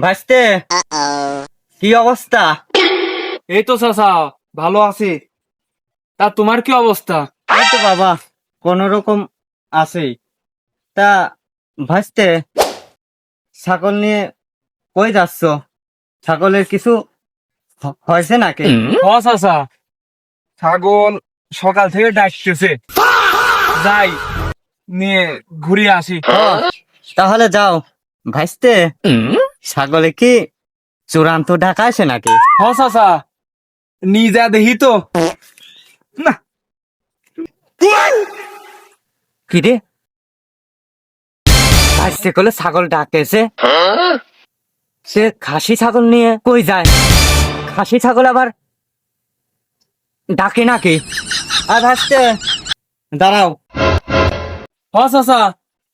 ভাইস্তে, কি অবস্থা? এই তো চাচা, ভালো আছি। তা তোমার কি অবস্থা? এই তো বাবা, কোন রকম আছে। তা ভাইস্তে, ছাগল নিয়ে কই যাচ্ছ? ছাগলের কিছু হয়েছে নাকি? হ চাচা, ছাগল সকাল থেকে ডাকতেছে, যাই নিয়ে ঘুরে আসি। তাহলে যাও ভাইস্তে। ছাগলে কি চূড়ান্ত ঢাকাইছে নাকি? হ চাচা, নিজা দেখি তো না। কি রে, ভাইস্তে করলে ছাগল ডাকেছে। সে খাসি ছাগল নিয়ে কই যায়? খাসি ছাগল আবার ডাকে নাকি? আর ভাইস্তে দাঁড়াও। হ চাচা,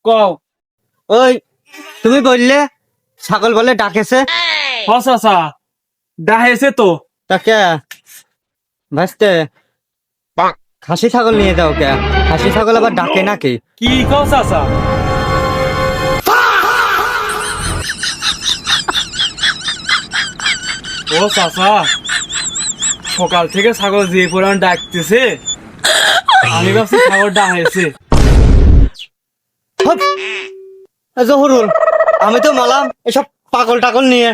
কও। ওই তুমি বললে ছাগল বলে ডাকেছে। হ চাচা, ডাহেছে তো। তা কে ভাইস্তে, খাসি ছাগল নিয়ে যাও কে? খাসি ছাগল আবার ডাকে নাকি? কি কও চাচা? ও চাচা, সকাল থেকে ছাগল যে পরিমাণ ডাকতেছে, আমি ভাবছি ছাগল ডাহেছে। হপ! জহুরুল, আমি তো মালাম এসব পাগল টাগল নিয়ে।